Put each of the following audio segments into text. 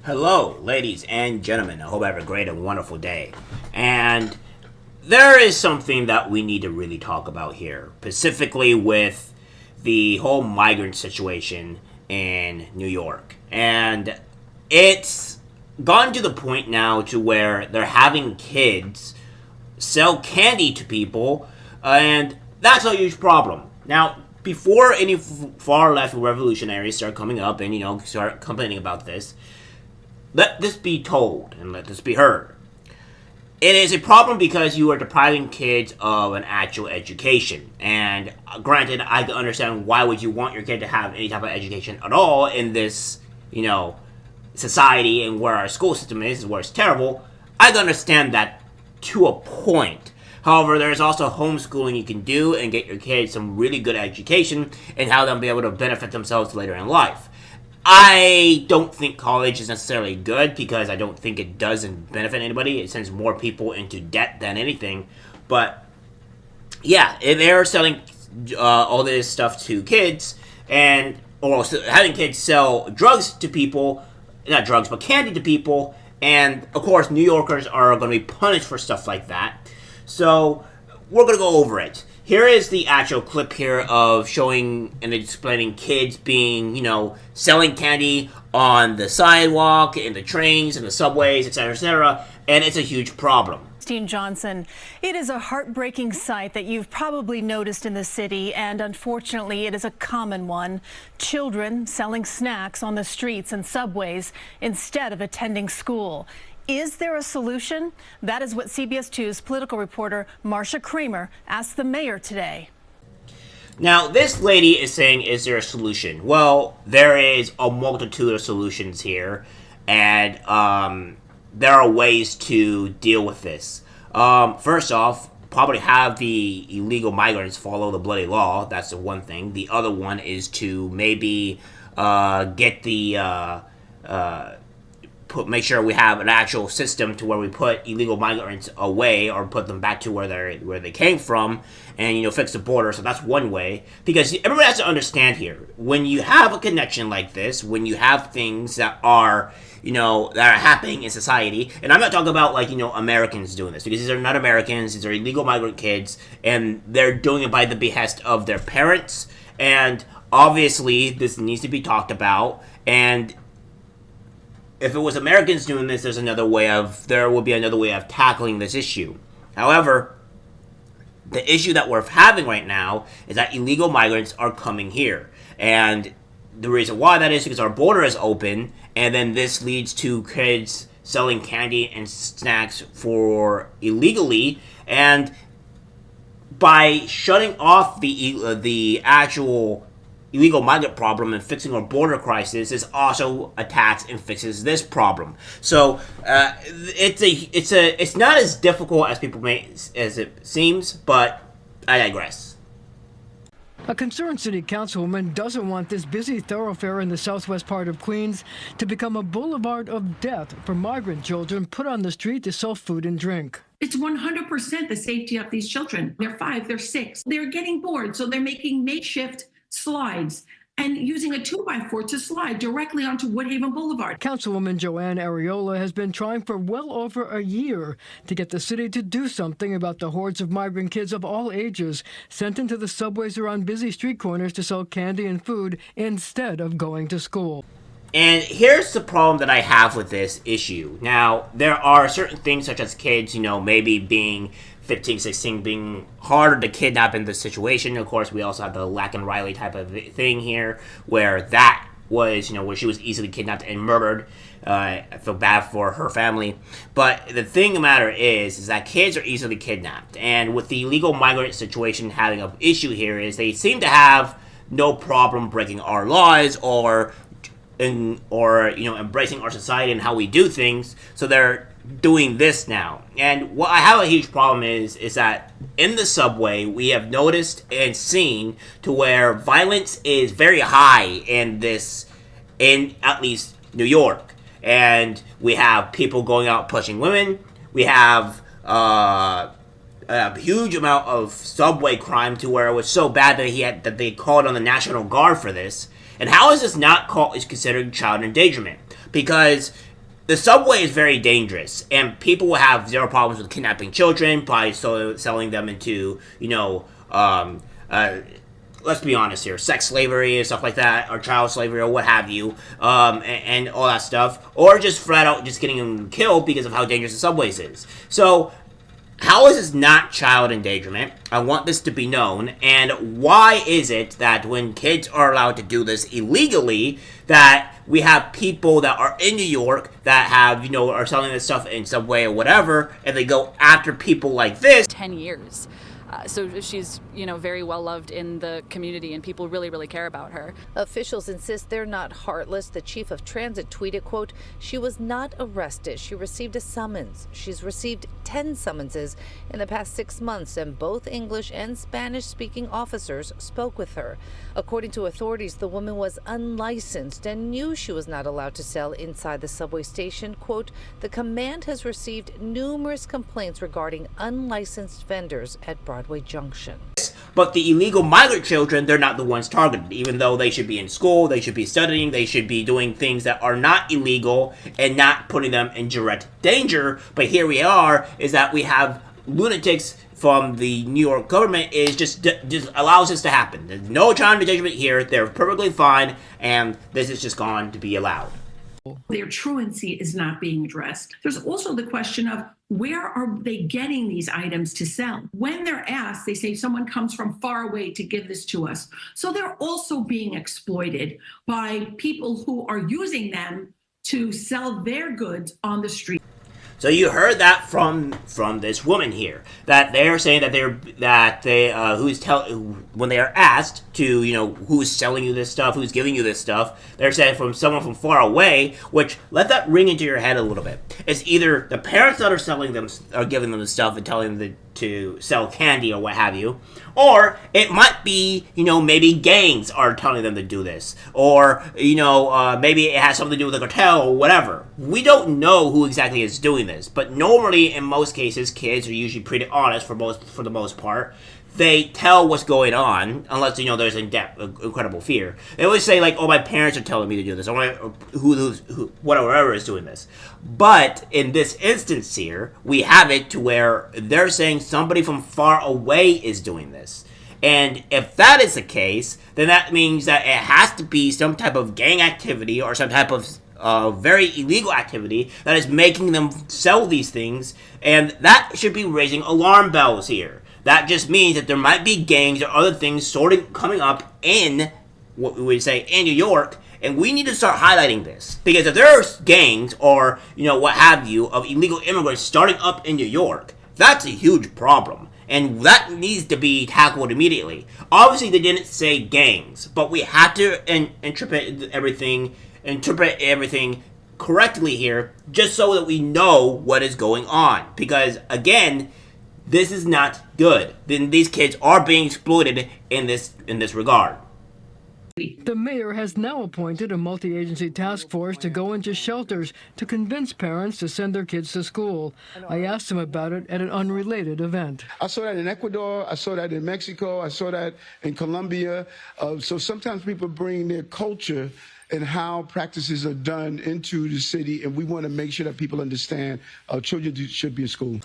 Hello, ladies and gentlemen. I hope you have a great and wonderful day. And there is something that we need to really talk about here, specifically with the whole migrant situation in New York. And it's gone to the point now to where they're having kids sell candy to people, and that's a huge problem. Now, before any far left revolutionaries start coming up and start complaining about this, let this be told and let this be heard. It is a problem because you are depriving kids of an actual education. And granted, I can understand why would you want your kid to have any type of education at all in this, society and where our school system is where it's terrible. I can understand that to a point. However, there's also homeschooling you can do and get your kids some really good education and how they'll be able to benefit themselves later in life. I don't think college is necessarily good because I don't think it doesn't benefit anybody. It sends more people into debt than anything. But yeah, if they're selling all this stuff to kids or having kids sell drugs to people, not drugs, but candy to people, and of course New Yorkers are going to be punished for stuff like that. So we're going to go over it. Here is the actual clip here of showing and explaining kids being, selling candy on the sidewalk, in the trains, in the subways, etc., and it's a huge problem. Christine Johnson, it is a heartbreaking sight that you've probably noticed in the city, and unfortunately it is a common one. Children selling snacks on the streets and subways instead of attending school. Is there a solution? That is what CBS 2's political reporter Marsha Kramer asked the mayor today. Now, this lady is saying, is there a solution? Well, there is a multitude of solutions here, and there are ways to deal with this. First off, probably have the illegal migrants follow the bloody law. That's the one thing. The other one is to maybe get the make sure we have an actual system to where we put illegal migrants away or put them back to where they came from, and fix the border. So that's one way, because everybody has to understand here, when you have a connection like this, when you have things that are that are happening in society, and I'm not talking about Americans doing this, because these are not Americans, these are illegal migrant kids, and they're doing it by the behest of their parents, and obviously this needs to be talked about. And if it was Americans doing this, there will be another way of tackling this issue. However, the issue that we're having right now is that illegal migrants are coming here. And the reason why that is because our border is open, and then this leads to kids selling candy and snacks for illegally. And by shutting off the actual illegal migrant problem and fixing our border crisis, this also attacks and fixes this problem. So it's not as difficult as as it seems, but I digress. A concerned city councilwoman doesn't want this busy thoroughfare in the southwest part of Queens to become a boulevard of death for migrant children put on the street to sell food and drink. It's 100% the safety of these children. They're 5, they're 6. They're getting bored, so they're making makeshift slides and using a 2x4 to slide directly onto Woodhaven Boulevard. Councilwoman Joanne Ariola has been trying for well over a year to get the city to do something about the hordes of migrant kids of all ages sent into the subways around busy street corners to sell candy and food instead of going to school. And here's the problem that I have with this issue. Now, there are certain things such as kids, maybe being 15, 16, being harder to kidnap in this situation. Of course, we also have the Lack and Riley type of thing here, where that was, where she was easily kidnapped and murdered. I feel bad for her family. But the thing of the matter is that kids are easily kidnapped. And with the illegal migrant situation having an issue here is they seem to have no problem breaking our laws or embracing our society and how we do things. So they're doing this now. And what I have a huge problem is that in the subway we have noticed and seen to where violence is very high in at least New York. And we have people going out pushing women. We have a huge amount of subway crime to where it was so bad that they called on the National Guard for this. And how is this not is considered child endangerment? Because the subway is very dangerous, and people will have zero problems with kidnapping children, probably selling them into, let's be honest here, sex slavery and stuff like that, or child slavery, or what have you, and all that stuff, or just flat out just getting them killed because of how dangerous the subways is. So, how is this not child endangerment? I want this to be known. And why is it that when kids are allowed to do this illegally, that we have people that are in New York that have, are selling this stuff in Subway or whatever, and they go after people like this? 10 years. So she's, very well loved in the community, and people really, really care about her. Officials insist they're not heartless. The chief of transit tweeted, quote, "She was not arrested. She received a summons. She's received 10 summonses in the past 6 months, and both English and Spanish-speaking officers spoke with her." According to authorities, the woman was unlicensed and knew she was not allowed to sell inside the subway station. Quote, "The command has received numerous complaints regarding unlicensed vendors at Broadway Junction." But the illegal migrant children, they're not the ones targeted. Even though they should be in school, they should be studying, they should be doing things that are not illegal and not putting them in direct danger. But here we are, is that we have lunatics from the New York government is just allows this to happen. There's no child endangerment here. They're perfectly fine, and this is just going to be allowed. Their truancy is not being addressed. There's also the question of where are they getting these items to sell? When they're asked, they say someone comes from far away to give this to us. So they're also being exploited by people who are using them to sell their goods on the street. So you heard that from this woman here, that they're saying that when they are asked to, who's selling you this stuff, who's giving you this stuff, they're saying from someone from far away, which let that ring into your head a little bit. It's either the parents that are giving them the stuff and telling them to sell candy or what have you, or it might be, maybe gangs are telling them to do this, or, maybe it has something to do with a cartel or whatever. We don't know who exactly is doing this, but normally, in most cases, kids are usually pretty honest for the most part. They tell what's going on, unless, there's incredible fear. They always say, like, oh, my parents are telling me to do this, or whatever is doing this. But in this instance here, we have it to where they're saying somebody from far away is doing this. And if that is the case, then that means that it has to be some type of gang activity or some type of very illegal activity that is making them sell these things, and that should be raising alarm bells here. That just means that there might be gangs or other things coming up in, what we would say, in New York, and we need to start highlighting this. Because if there are gangs or, what have you, of illegal immigrants starting up in New York, that's a huge problem. And that needs to be tackled immediately. Obviously, they didn't say gangs, but we have to interpret everything correctly here, just so that we know what is going on. Because, again, this is not good. Then these kids are being exploited in this regard. The mayor has now appointed a multi-agency task force to go into shelters to convince parents to send their kids to school. I asked him about it at an unrelated event. I saw that in Ecuador. I saw that in Mexico. I saw that in Colombia. So sometimes people bring their culture and how practices are done into the city, and we want to make sure that people understand children should be in school.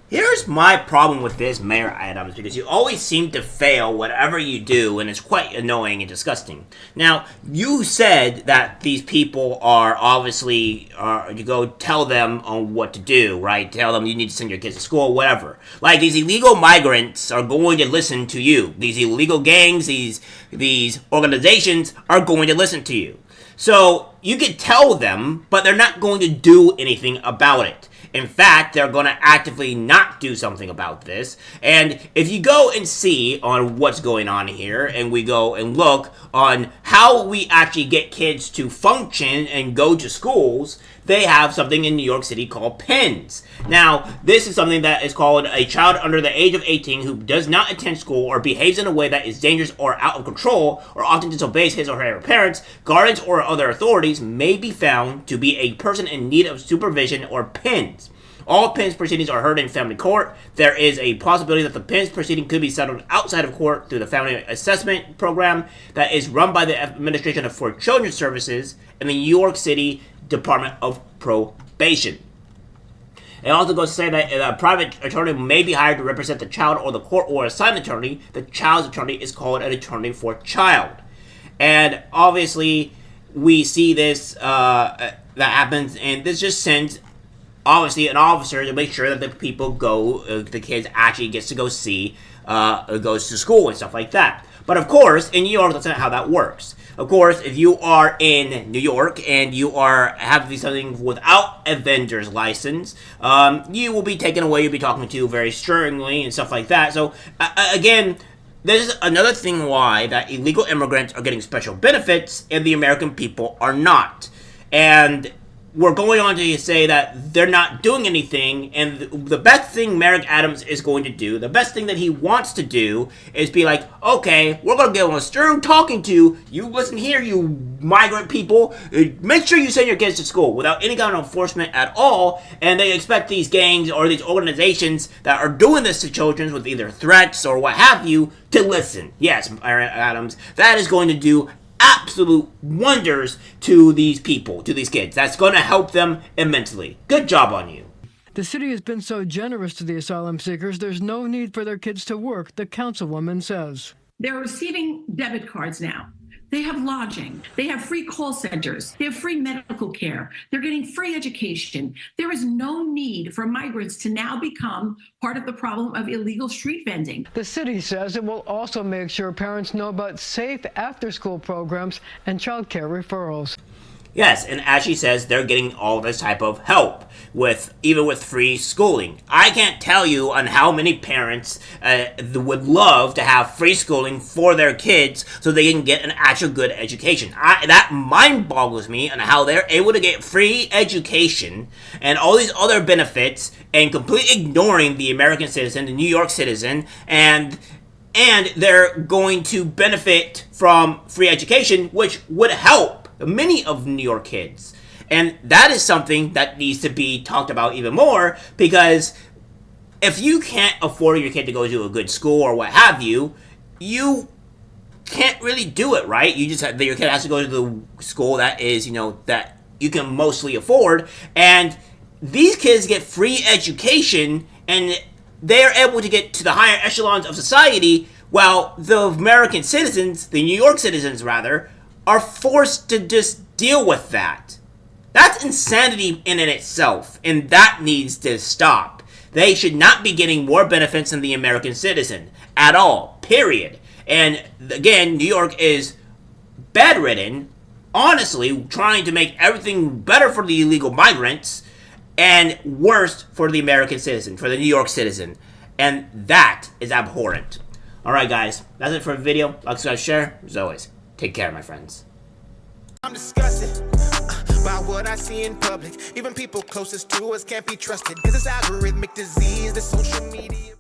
Here's my problem with this, Mayor Adams, because you always seem to fail whatever you do, and it's quite annoying and disgusting. Now, you said that these people are obviously, you go tell them on what to do, right? Tell them you need to send your kids to school, whatever. Like, these illegal migrants are going to listen to you. These illegal gangs, these organizations are going to listen to you. So, you can tell them, but they're not going to do anything about it. In fact, they're going to actively not do something about this. And if you go and see on what's going on here, and we go and look on how we actually get kids to function and go to schools, they have something in New York City called PINs. Now, this is something that is called a child under the age of 18 who does not attend school or behaves in a way that is dangerous or out of control or often disobeys his or her parents, guardians, or other authorities may be found to be a person in need of supervision or PINs. All PINs proceedings are heard in family court. There is a possibility that the PINs proceeding could be settled outside of court through the Family Assessment Program that is run by the Administration for Children's Services and the New York City Department of Probation. It also goes to say that a private attorney may be hired to represent the child or the court or assigned attorney. The child's attorney is called an attorney for child. And obviously, we see this, that happens, and this just sends, obviously, an officer to make sure that the people the kids actually gets to go see, goes to school and stuff like that. But of course, in New York, that's not how that works. Of course, if you are in New York and you have to do something without a vendor's license, you will be taken away. You'll be talking to very sternly and stuff like that. So again, this is another thing why that illegal immigrants are getting special benefits and the American people are not. And we're going on to say that they're not doing anything, and the best thing Merrick Adams is going to do, the best thing that he wants to do, is be like, okay, we're going to get on a stern talking to, you listen here, you migrant people, make sure you send your kids to school without any kind of enforcement at all, and they expect these gangs or these organizations that are doing this to children with either threats or what have you, to listen. Yes, Merrick Adams, that is going to do absolute wonders to these people, to these kids. That's going to help them immensely. Good job on you. The city has been so generous to the asylum seekers, there's no need for their kids to work, the councilwoman says. They're receiving debit cards now. They have lodging. They have free call centers. They have free medical care. They're getting free education. There is no need for migrants to now become part of the problem of illegal street vending. The city says it will also make sure parents know about safe after-school programs and child care referrals. Yes, and as she says, they're getting all this type of help, even with free schooling. I can't tell you on how many parents would love to have free schooling for their kids so they can get an actual good education. That mind boggles me on how they're able to get free education and all these other benefits and completely ignoring the American citizen, the New York citizen, and they're going to benefit from free education, which would help many of New York kids. And that is something that needs to be talked about even more, because if you can't afford your kid to go to a good school or what have you, you can't really do it, right? You just your kid has to go to the school that is, that you can mostly afford, and these kids get free education and they're able to get to the higher echelons of society, while the American citizens, the New York citizens rather, are forced to just deal with that. That's insanity in itself, and that needs to stop. They should not be getting more benefits than the American citizen at all, period. And again, New York is bedridden, honestly, trying to make everything better for the illegal migrants and worse for the American citizen, for the New York citizen. And that is abhorrent. Alright guys, that's it for the video. Like, subscribe, share. As always, take care, my friends. I'm disgusted by what I see in public. Even people closest to us can't be trusted. Cause it's algorithmic disease, the social media.